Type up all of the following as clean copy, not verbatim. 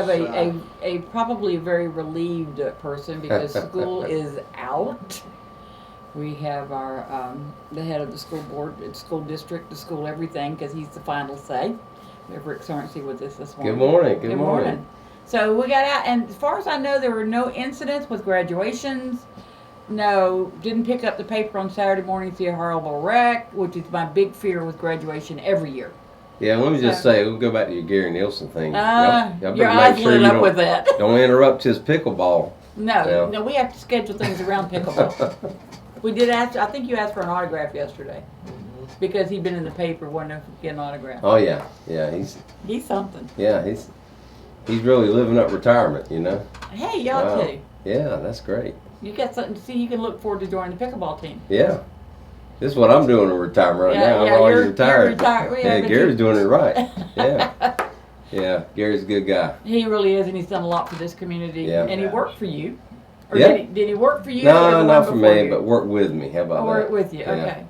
have a probably very relieved person because school is out. We have our the head of the school board, the school district, the school everything, because he's the final say. We have Rick Surrency with us this morning. Good morning. Good morning. So we got out, and as far as I know, there were no incidents with graduations. No, didn't pick up the paper on Saturday morning, see a horrible wreck, which is my big fear with graduation every year. Yeah, let me just say, we'll go back to your Gary Nielsen thing. Your eyes lit up with that. Don't interrupt his pickleball. No, we have to schedule things around pickleball. We did ask, I think you asked for an autograph yesterday. Because he'd been in the paper, wanting to get an autograph. Oh, yeah. Yeah, he's something. Yeah, he's really living up retirement, you know. Hey, y'all too. Yeah, that's great. You got something to see. You can look forward to joining the pickleball team. Yeah. This is what I'm doing in retirement right now. I'm already retired. Yeah, Gary's doing it right. Yeah. Yeah, Gary's a good guy. He really is, and he's done a lot for this community. Yeah. And he worked for you. Or yeah. Did he work for you? No, not for me, but worked with me. How about that? Worked with you, yeah. okay.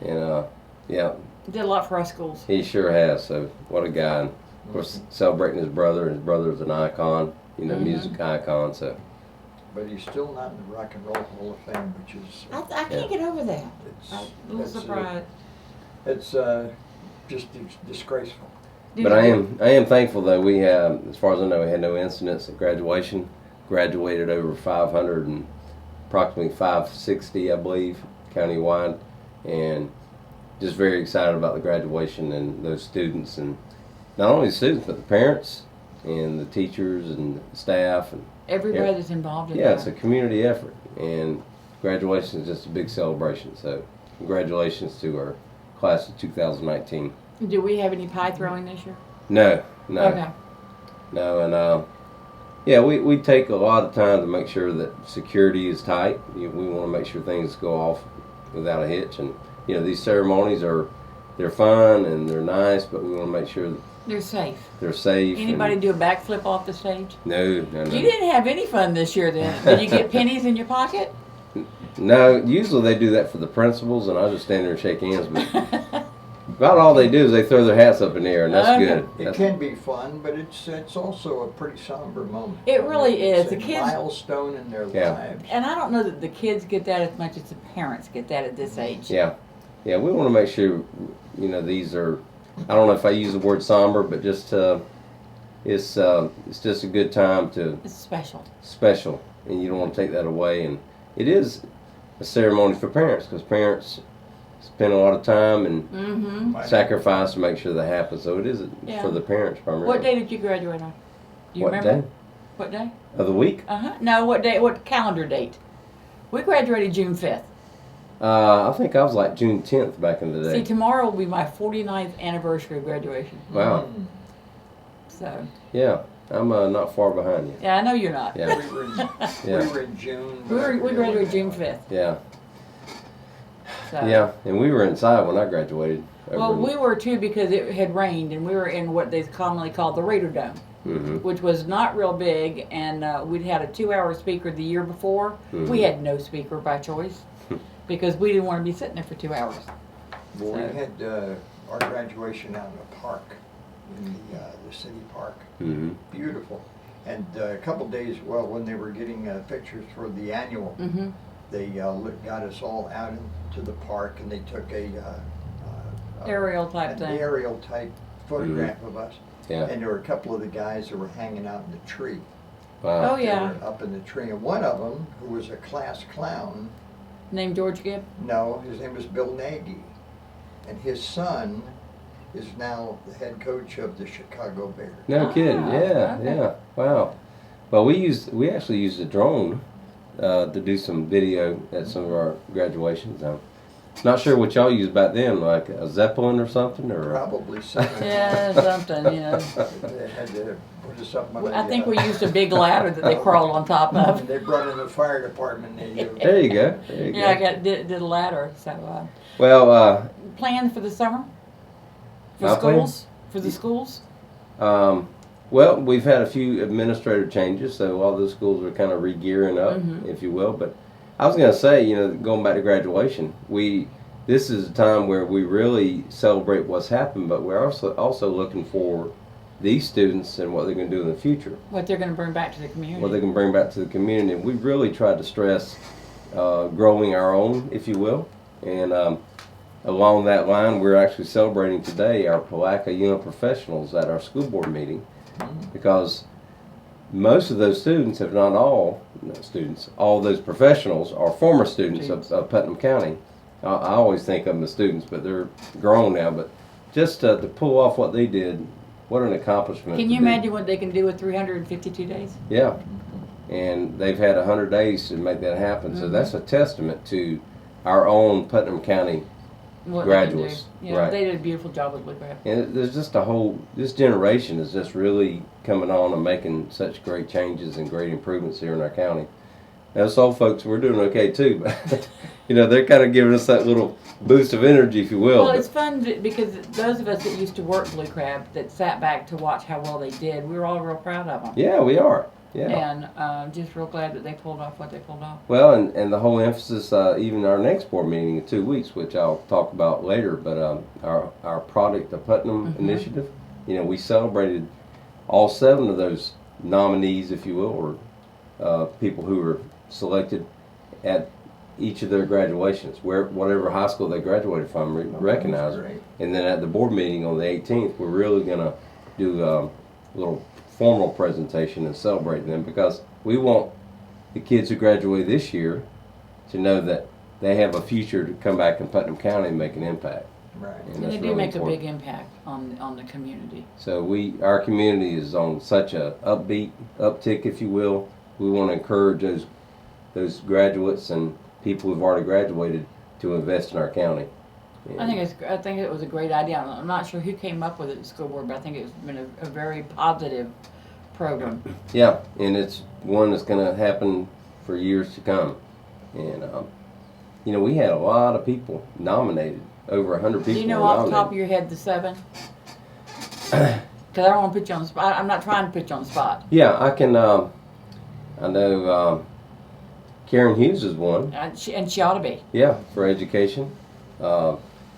And, yeah. Did a lot for our schools. He sure has. So, what a guy. And of course, celebrating his brother. His brother's an icon, you know, music icon, so. But he's still not in the Rock and Roll Hall of Fame, which is... I can't get over that. I'm a little surprised. It's just disgraceful. But I am thankful, though. We have, as far as I know, we had no incidents at graduation. Graduated over 500 and approximately 560, I believe, countywide. And just very excited about the graduation and those students. And not only the students, but the parents and the teachers and the staff. And everybody that's involved in that. Yeah, it's a community effort, and graduation is just a big celebration. So, congratulations to our class of 2019. Do we have any pie throwing this year? No. Okay. No, and yeah, we take a lot of time to make sure that security is tight. We want to make sure things go off without a hitch, and you know these ceremonies they're fun and they're nice, but we want to make sure that they're safe. They're safe. Anybody do a backflip off the stage? No. You didn't have any fun this year then. Did you get pennies in your pocket? No, usually they do that for the principals, and I just stand there and shake hands. But about all they do is they throw their hats up in the air, and that's good. It can be fun, but it's also a pretty somber moment. It really is. It's a milestone in their lives. And I don't know that the kids get that as much as the parents get that at this age. Yeah. Yeah, we want to make sure, you know, these are, I don't know if I use the word somber, but just it's just a good time to. It's special. Special, and you don't want to take that away. And it is a ceremony for parents because parents spend a lot of time and sacrifice to make sure that happens. So it is for the parents primarily. What day did you graduate on? Do you remember? Day? What day? Of the week? No, what day? What calendar date? We graduated June 5th. I think I was like June 10th back in the day. See, tomorrow will be my 49th anniversary of graduation. Wow. So. Yeah, I'm not far behind you. Yeah, I know you're not. Yeah. We were in June. We graduated June 5th. Yeah. So. Yeah, and we were inside when I graduated. Well, we were too because it had rained, and we were in what they commonly call the Raider Dome, which was not real big, and we'd had a 2-hour speaker the year before. We had no speaker by choice because we didn't want to be sitting there for 2 hours. Well, we had our graduation out in a park, in the city park. Beautiful. And a couple days, when they were getting pictures for the annual, they got us all out into the park, and they took aerial type photograph of us. Yeah. And there were a couple of the guys that were hanging out in the tree. Wow. Oh, yeah. They were up in the tree. And one of them, who was a class clown. Named George Gibb? No, his name was Bill Nagy. And his son is now the head coach of the Chicago Bears. No kidding. Yeah, okay. Yeah. Wow. Well, we actually used a drone to do some video at some of our graduations. Not sure what y'all used back then, like a Zeppelin or something, or probably something. Yeah, something. You know. They had to put us up on I think we used a big ladder that they crawled on top of. They brought in the fire department. There you go. There you go. I did a ladder. So. Well. Plans for the summer. For my schools. Plan? For the schools. Well, we've had a few administrative changes, so all those schools are kind of re-gearing up, if you will. But I was going to say, you know, going back to graduation, this is a time where we really celebrate what's happened, but we're also looking for these students and what they're going to do in the future, What they're going to bring back to the community. what they can bring back to the community. And we've really tried to stress growing our own, if you will. And along that line, we're actually celebrating today our Palaca Young Professionals at our school board meeting, because most of those students, if not all students, all those professionals are former students of Putnam County. I always think of them as students, but they're grown now. But just to pull off what they did, what an accomplishment. Can you imagine what they can do with 352 days? Yeah. And they've had 100 days to make that happen. So that's a testament to our own Putnam County What graduates. They, yeah, Right. They did a beautiful job with Blue Crab. And there's just this generation is just really coming on and making such great changes and great improvements here in our county. Now, us old folks, we're doing okay too, but they're kind of giving us that little boost of energy, if you will. Well, it's fun because those of us that used to work Blue Crab that sat back to watch how well they did, we were all real proud of them. Yeah, we are. Yeah. And just real glad that they pulled off what they pulled off. Well, and the whole emphasis, even our next board meeting in 2 weeks, which I'll talk about later, but our Product of Putnam initiative, we celebrated all 7 of those nominees, if you will, or people who were selected at each of their graduations, whatever high school they graduated from, recognized. And then at the board meeting on the 18th, we're really going to do a little formal presentation and celebrate them, because we want the kids who graduate this year to know that they have a future to come back in Putnam County and make an impact. Right. And they do really make important. a big impact on the community. So our community is on such a uptick, if you will. We want to encourage those graduates and people who've already graduated to invest in our county. And I think it was a great idea. I'm not sure who came up with it at the school board, but I think it's been a very positive program. yeah, and it's one that's going to happen for years to come. And we had a lot of people nominated, over 100 people. Do you know were off the top nominated. of your head the 7? Because I don't want to put you on the spot. I'm not trying to put you on the spot. Yeah, I can. I know Karen Hughes is one. And she ought to be. Yeah, for education.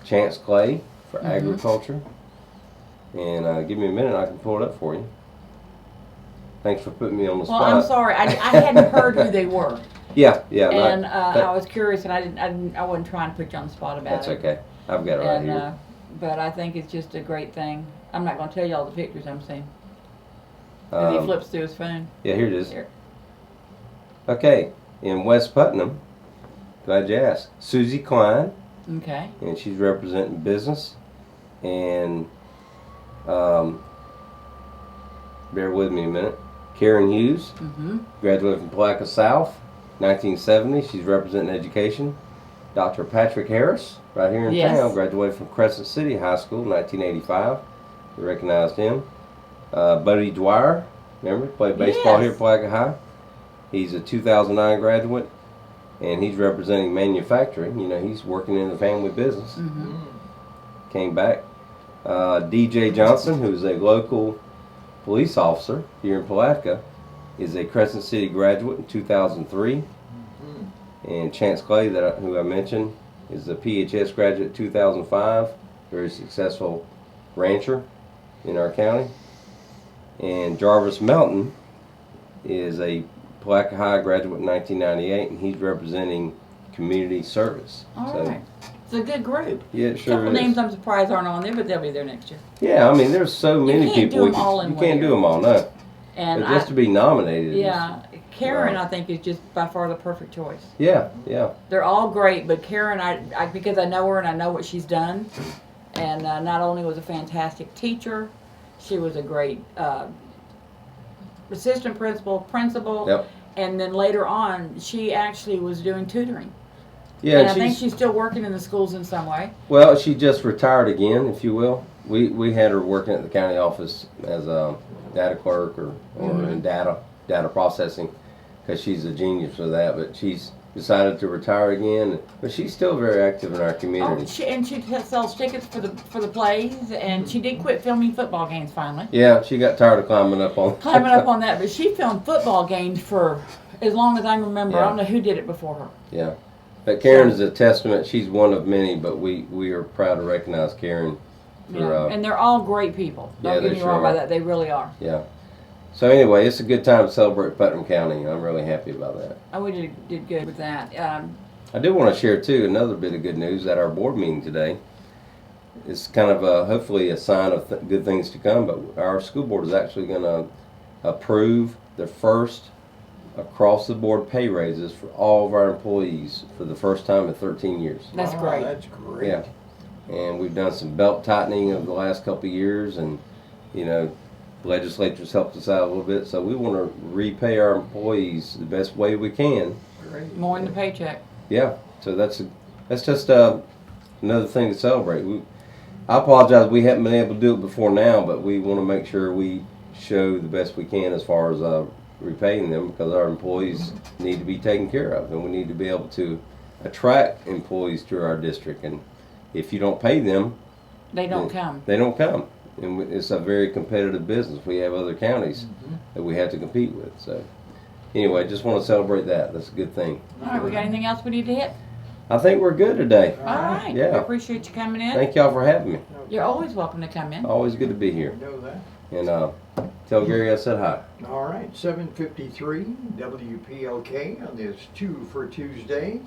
Chance Clay for agriculture. And give me a minute, I can pull it up for you. Thanks for putting me on the Well, spot. I'm sorry. I hadn't heard who they were. Yeah. And I was curious, and I wasn't trying to put you on the spot about That's it. okay. I've got it right here. But I think it's just a great thing. I'm not going to tell you all the pictures I'm seeing. And he flips through his phone. Yeah, here it is. Here. Okay, in West Putnam, glad you asked. Susie Klein, Okay. and she's representing business. And bear with me a minute. Karen Hughes, graduated from Palaca South, 1970. She's representing education. Dr. Patrick Harris, right here in town, graduated from Crescent City High School, 1985. We recognized him. Buddy Dwyer, remember, played baseball here at Palaca High. He's a 2009 graduate, and he's representing manufacturing. He's working in the family business. Came back. DJ Johnson, who's a local police officer here in Palatka, is a Crescent City graduate in 2003. And Chance Clay, who I mentioned, is a PHS graduate in 2005. Very successful rancher in our county. And Jarvis Melton is a Palatka High graduate in 1998, and he's representing community service. All right. It's a good group. Yeah, it sure Couple is. names I'm surprised aren't on there, but they'll be there next year. Yeah, I mean, there's so many can't people. do them all in you one can't do year. them all, no. And But just to be nominated. yeah, Karen, Wow. I think, is just by far the perfect choice. Yeah. They're all great, but Karen, I because I know her and I know what she's done, and not only was a fantastic teacher, she was a great assistant principal, Yep. and then later on, she actually was doing tutoring. Yeah, And I think she's still working in the schools in some way. well, she just retired again, if you will. We had her working at the county office as a data clerk or in data processing, because she's a genius for that. But she's decided to retire again. But she's still very active in our community. She sells tickets for the plays, and she did quit filming football games finally. Yeah, she got tired of climbing up on that, but she filmed football games for as long as I can remember. Yeah. I don't know who did it before her. Yeah. But Karen is a testament. She's one of many, but we are proud to recognize Karen for and they're all great people. Yeah, Don't they get me sure wrong by are. that. They really are. yeah. So anyway, it's a good time to celebrate Putnam County. I'm really happy about that. Oh, we did good with that. I do want to share too another bit of good news at our board meeting today. It's kind of hopefully a sign of good things to come. But our school board is actually going to approve the first across-the-board pay raises for all of our employees for the first time in 13 years. That's Wow, great. That's great. Yeah. And we've done some belt tightening over the last couple of years, and you know, the legislature's helped us out a little bit. So we want to repay our employees the best way we can. Great. More in the paycheck. Yeah. So that's just another thing to celebrate. I apologize we haven't been able to do it before now, but we want to make sure we show the best we can as far as repaying them, because our employees need to be taken care of, and we need to be able to attract employees to our district. And if you don't pay them, They don't come. they don't come. And it's a very competitive business. We have other counties that we have to compete with. So anyway, just want to celebrate that. That's a good thing. All right, we got anything else we need to hit? I think we're good today. All right. Yeah. We appreciate you coming in. Thank y'all for having me. You're always welcome to come in. Always good to be here. You know that. And tell Gary I said hi. All right, 7:53 WPLK on this 2 for Tuesday.